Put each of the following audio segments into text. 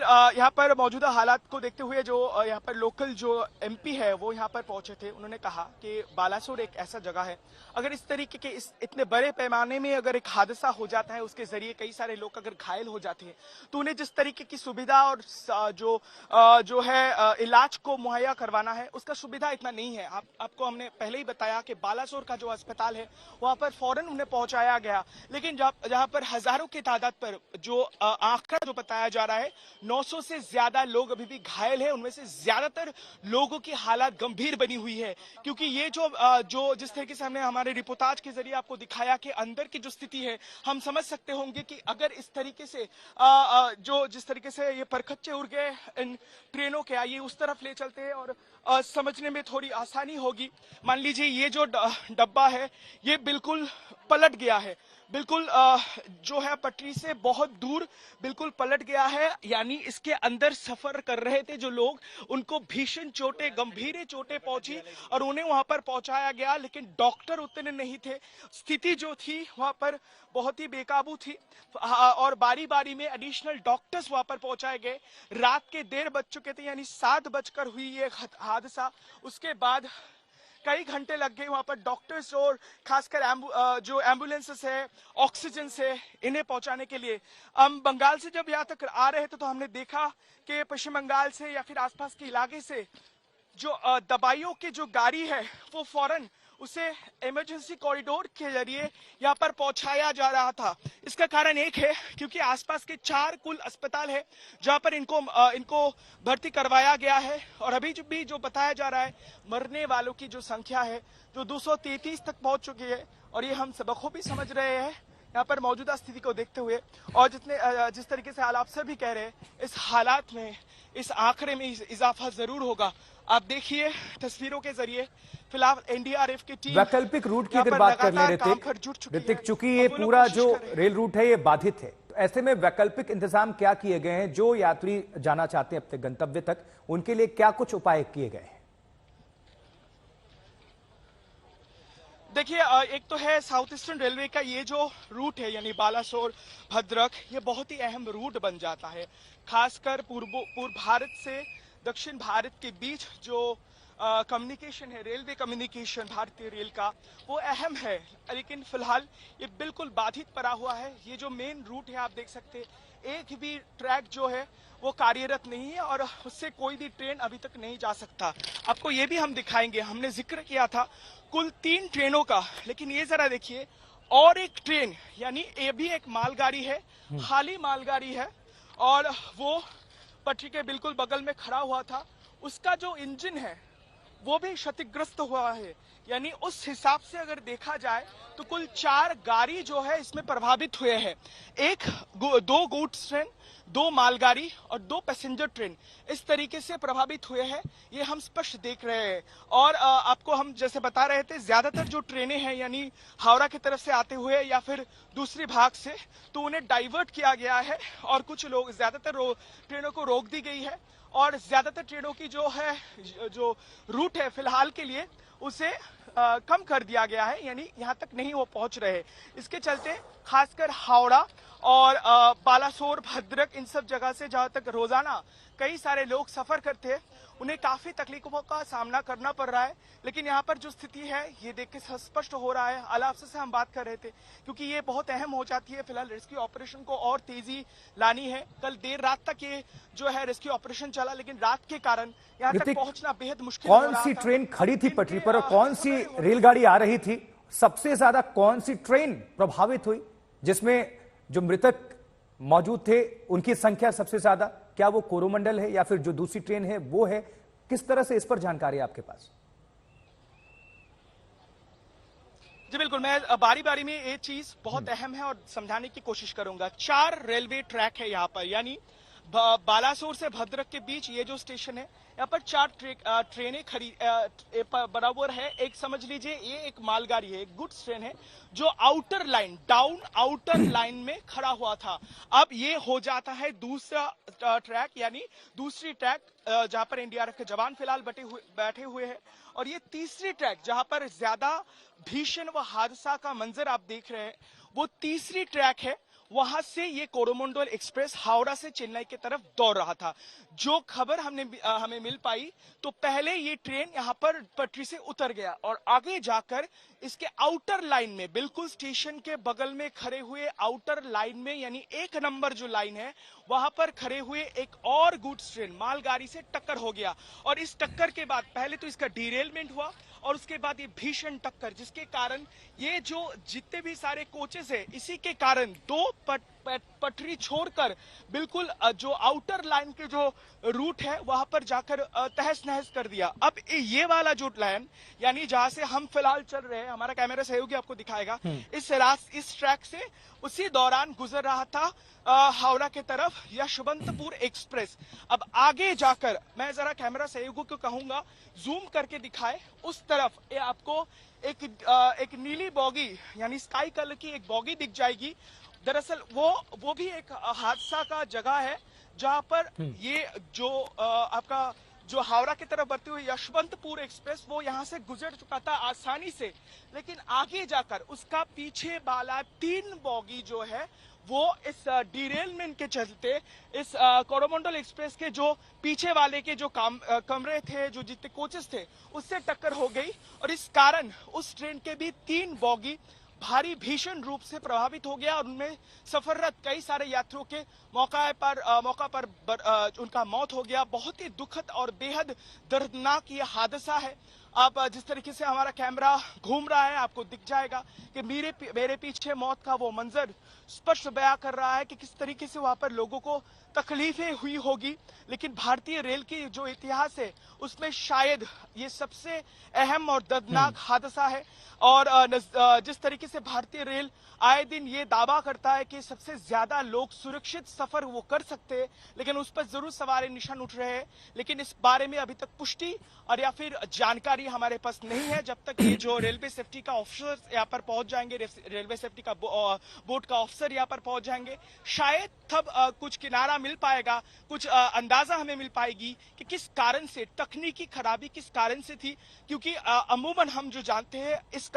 बिल्कुल यहाँ पर मौजूदा हालात को देखते हुए जो यहाँ पर लोकल जो एमपी है वो यहाँ पर पहुंचे थे। उन्होंने कहा कि बालासोर एक ऐसा जगह है, अगर इस तरीके के इतने बड़े पैमाने में अगर एक हादसा हो जाता है, उसके जरिए कई सारे लोग अगर घायल हो जाते हैं, तो उन्हें जिस तरीके की सुविधा और जो है इलाज को मुहैया करवाना है, उसका सुविधा इतना नहीं है। आपको हमने पहले ही बताया कि बालासोर का जो अस्पताल है वहां पर फौरन उन्हें पहुंचाया गया, लेकिन जहां पर हजारों की तादाद पर जो आंकड़ा जो बताया जा रहा है 900 से ज्यादा लोग अभी भी घायल हैं, उनमें से ज्यादातर लोगों की हालत गंभीर बनी हुई है। क्योंकि ये जो जिस तरीके से हमने हमारे रिपोर्टाज के जरिए आपको दिखाया कि अंदर की जो स्थिति है, हम समझ सकते होंगे कि अगर इस तरीके से जिस तरीके से ये परखच्चे उड़ गए इन ट्रेनों के, आइए उस तरफ ले चलते हैं और समझने में थोड़ी आसानी होगी। मान लीजिए ये जो डब्बा है ये बिल्कुल पलट गया है, बिल्कुल जो है पटरी से बहुत दूर बिल्कुल पलट गया है। यानी इसके अंदर सफर कर रहे थे जो लोग, उनको भीषण चोटें, गंभीर चोटें पहुंची और उन्हें वहां पर पहुंचाया गया, लेकिन डॉक्टर उतने नहीं थे। स्थिति जो थी वहां पर बहुत ही बेकाबू थी और बारी बारी में एडिशनल डॉक्टर्स वहां पर पहुंचाए गए। रात के 1:30 बज चुके थे, यानी 7 बजकर हुई ये हादसा। उसके बाद कई घंटे लग गए वहां पर डॉक्टर्स और खासकर जो एम्बुलेंसेस है, ऑक्सीजन से इन्हें पहुंचाने के लिए। हम बंगाल से जब यहाँ तक आ रहे थे तो हमने देखा कि पश्चिम बंगाल से या फिर आसपास के इलाके से जो दवाइयों की जो गाड़ी है वो फौरन उसे इमरजेंसी कॉरिडोर के जरिए यहाँ पर पहुंचाया जा रहा था। इसका कारण एक है क्योंकि आसपास के 4 कुल अस्पताल है जहां पर इनको भर्ती करवाया गया है और अभी भी जो बताया जा रहा है मरने वालों की जो संख्या है जो 233 तक पहुंच चुकी है। और ये हम बखूबी समझ रहे हैं यहाँ पर मौजूदा स्थिति को देखते हुए और जिस तरीके से आप सभी कह रहे हैं, इस हालात में, इस आंकड़े में इजाफा जरूर होगा। आप देखिए तस्वीरों के जरिए फिलहाल एनडीआरएफ की टीम वैकल्पिक रूट की अगर बात कर ले ऋतिक, चूंकि ये पूरा जो रेल रूट है ये बाधित है, तो ऐसे में वैकल्पिक इंतजाम क्या किए गए हैं? जो यात्री जाना चाहते हैं अपने गंतव्य तक, उनके लिए क्या कुछ उपाय किए गए हैं? देखिए, एक तो है साउथ ईस्टर्न रेलवे का ये जो रूट है यानी बालासोर भद्रक, ये बहुत ही अहम रूट बन जाता है। खासकर पूर्व भारत से दक्षिण भारत के बीच जो कम्युनिकेशन है, रेलवे कम्युनिकेशन भारतीय रेल का, वो अहम है। लेकिन फिलहाल ये बिल्कुल बाधित पड़ा हुआ है। ये जो मेन रूट है आप देख सकते हैं, एक भी ट्रैक जो है वो कार्यरत नहीं है और उससे कोई भी ट्रेन अभी तक नहीं जा सकता। आपको ये भी हम दिखाएंगे, हमने जिक्र किया था कुल 3 ट्रेनों का, लेकिन ये जरा देखिए और एक ट्रेन, यानी ये भी एक मालगाड़ी है, खाली मालगाड़ी है और वो पटरी के बिल्कुल बगल में खड़ा हुआ था। उसका जो इंजन है वो भी क्षतिग्रस्त हुआ है। यानी उस हिसाब से अगर देखा जाए तो कुल 4 गाड़ी जो है इसमें प्रभावित हुए हैं। 2 गुड्स ट्रेन, 2 मालगाड़ी और 2 पैसेंजर ट्रेन इस तरीके से प्रभावित हुए हैं, ये हम स्पष्ट देख रहे हैं। और आपको हम जैसे बता रहे थे, ज्यादातर जो ट्रेनें हैं यानी हावड़ा की तरफ से आते हुए या फिर दूसरी भाग से, तो उन्हें डाइवर्ट किया गया है और कुछ लोग ज्यादातर ट्रेनों को रोक दी गई है और ज्यादातर ट्रेनों की जो रूट है फिलहाल के लिए उसे कम कर दिया गया है, यानी यहाँ तक नहीं वो पहुंच रहे। इसके चलते खासकर हावड़ा और बालासोर भद्रक इन सब जगह से जहां तक रोजाना कई सारे लोग सफर करते हैं, उन्हें काफी तकलीफों का सामना करना पड़ रहा है। लेकिन यहाँ पर जो स्थिति है ये देख के स्पष्ट हो रहा है। अल अफसर से हम बात कर रहे थे क्योंकि ये बहुत अहम हो जाती है। फिलहाल रेस्क्यू ऑपरेशन को और तेजी लानी है। कल देर रात तक ये जो है रेस्क्यू ऑपरेशन चला, लेकिन रात के कारण यहाँ तक पहुंचना बेहद मुश्किल हो रहा था। कौन सी ट्रेन खड़ी थी पटरी पर और कौन सी रेलगाड़ी आ रही थी? सबसे ज्यादा कौन सी ट्रेन प्रभावित हुई जिसमें जो मृतक मौजूद थे उनकी संख्या सबसे ज्यादा? क्या वो कोरोमंडल है या फिर जो दूसरी ट्रेन है वो है? किस तरह से इस पर जानकारी है आपके पास? जी बिल्कुल, मैं बारी बारी में ये चीज बहुत अहम है और समझाने की कोशिश करूंगा। 4 रेलवे ट्रैक है यहाँ पर, यानी बालासोर से भद्रक के बीच ये जो स्टेशन है यहाँ पर 4 ट्रेनें खड़ी बराबर है। एक समझ लीजिए ये एक मालगाड़ी है, एक गुड्स ट्रेन है जो outer line, down outer line में खड़ा हुआ था। अब ये हो जाता है दूसरा ट्रैक, यानी दूसरी ट्रैक जहां पर एनडीआरएफ के जवान फिलहाल बैठे हुए हैं, और ये तीसरी ट्रैक जहां पर ज्यादा भीषण व हादसा का मंजर आप देख रहे हैं, वो तीसरी ट्रैक है। वहां से ये कोरोमंडल एक्सप्रेस हावड़ा से चेन्नई की तरफ दौड़ रहा था। जो खबर हमें मिल पाई तो पहले ये ट्रेन यहाँ पर पटरी से उतर गया और आगे जाकर इसके आउटर लाइन में, बिल्कुल स्टेशन के बगल में खड़े हुए आउटर लाइन में, यानी 1 नंबर जो लाइन है वहां पर खड़े हुए एक और गुड्स ट्रेन मालगाड़ी से टक्कर हो गया। और इस टक्कर के बाद पहले तो इसका डिरेलमेंट हुआ और उसके बाद ये भीषण टक्कर, जिसके कारण ये जो जितने भी सारे कोचेस है इसी के कारण दो पटरी छोड़कर बिल्कुल जो आउटर लाइन के जो रूट है वहां पर जाकर तहस नहस कर दिया। अब ये वाला जो लाइन, यानी जहां से हम फिलहाल चल रहे हैं, हमारा कैमरा सहयोगी आपको दिखाएगा, इस ट्रैक से उसी दौरान गुजर रहा था हावड़ा के तरफ यशवंतपुर एक्सप्रेस। अब आगे जाकर मैं जरा कैमरा सहयोगी को कहूंगा जूम करके दिखाए, उस तरफ ये आपको एक नीली बॉगी यानी स्काई कलर की एक बॉगी दिख जाएगी। दरअसल वो भी एक हादसा का जगह है जहां पर ये जो आपका जो हावड़ा की तरफ बढ़ती हुई यशवंतपुर एक्सप्रेस वो यहां से गुजर चुका था आसानी से, लेकिन आगे जाकर उसका पीछे वाला 3 बॉगी जो है वो इस डिरेलमेंट के चलते इस कोरोमंडल एक्सप्रेस के जो पीछे वाले के जो कमरे थे, जो जितने कोचेस थे, उससे टक्कर हो गई और इस कारण उस ट्रेन के भी 3 बॉगी भारी भीषण रूप से प्रभावित हो गया और उनमें सफररत कई सारे यात्रियों के मौका पर उनका मौत हो गया। बहुत ही दुखद और बेहद दर्दनाक ये हादसा है। आप जिस तरीके से हमारा कैमरा घूम रहा है आपको दिख जाएगा कि मेरे पीछे मौत का वो मंजर स्पष्ट बयां कर रहा है कि किस तरीके से वहां पर लोगों को तकलीफें हुई होगी। लेकिन भारतीय रेल की जो इतिहास है उसमें शायद ये सबसे अहम और दर्दनाक हादसा है। और जिस तरीके से भारतीय रेल आए दिन ये दावा करता है कि सबसे ज्यादा लोग सुरक्षित सफर वो कर सकते हैं, लेकिन उस पर जरूर सवाल निशान उठ रहे हैं। लेकिन इस बारे में अभी तक पुष्टि और या फिर जानकारी हमारे पास नहीं है। जब तक ये जो रेलवे सेफ्टी का ऑफिसर यहाँ पर पहुंच जाएंगे, रेलवे सेफ्टी का बोर्ड का ऑफिसर यहाँ पर पहुंच जाएंगे, शायद तब कुछ किनारा मिल पाएगा, कुछ अंदाजा हमें मिल पाएगी कि किस कारण से तकनीकी खराबी किस कारण से थी। क्योंकि अमूमन हम जो जानते हैं इस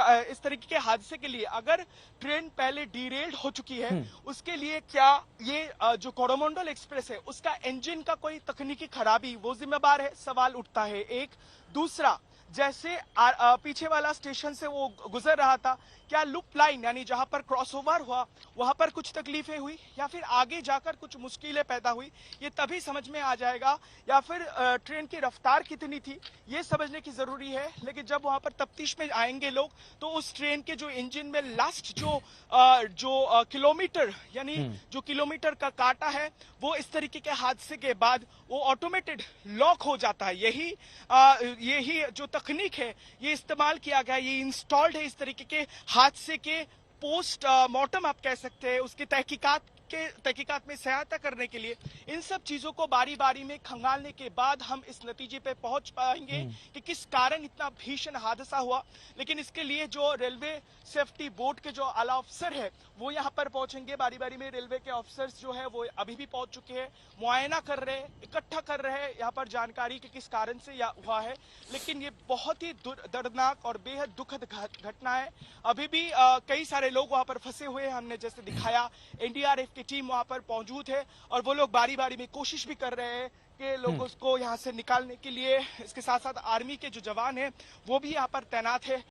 तरीके के हादसे के लिए अगर ट्रेन पहले डीरेल्ड हो चुकी है उसके लिए क्या ये जो कोरोमंडल एक्सप्रेस है उसका इंजन का कोई तकनीकी खराबी वो जिम्मेदार है, सवाल उठता है। एक दूसरा, जैसे पीछे वाला स्टेशन से वो गुजर रहा था, क्या लूप लाइन यानी जहां पर क्रॉसओवर हुआ वहां पर कुछ तकलीफें हुई या फिर आगे जाकर कुछ मुश्किलें पैदा हुई, ये तभी समझ में आ जाएगा। या फिर ट्रेन की रफ्तार कितनी थी ये समझने की जरूरी है। लेकिन जब वहां पर तफ्तीश में आएंगे लोग तो उस ट्रेन के जो इंजन में लास्ट जो किलोमीटर यानी जो किलोमीटर का काटा है वो इस तरीके के हादसे के बाद वो ऑटोमेटेड लॉक हो जाता है। यही जो तकनीक है ये इस्तेमाल किया गया, ये इंस्टॉल्ड है इस तरीके के हादसे के पोस्ट मॉर्टम आप कह सकते हैं, उसकी तहकीकात में सहायता करने के लिए। इन सब चीजों को बारी बारी में खंगालने के बाद हम इस नतीजे पे पहुंच पाएंगे कि किस कारण इतना भीषण हादसा हुआ। लेकिन इसके लिए जो रेलवे सेफ्टी बोर्ड के जो आला अफसर है वो यहाँ पर पहुंचेंगे बारी बारी में। रेलवे के ऑफिसर्स जो है वो अभी भी पहुंच चुके हैं, मुआयना कर रहे हैं, इकट्ठा कर रहे हैं यहाँ पर जानकारी कि किस कारण से हुआ है। लेकिन ये बहुत ही दर्दनाक और बेहद दुखद घटना है। अभी भी कई सारे लोग वहां पर फंसे हुए हैं, हमने जैसे दिखाया एनडीआरएफ की टीम वहां पर मौजूद है और वो लोग बारी बारी में कोशिश भी कर रहे हैं कि लोगों को यहाँ से निकालने के लिए। इसके साथ साथ आर्मी के जो जवान हैं वो भी यहाँ पर तैनात है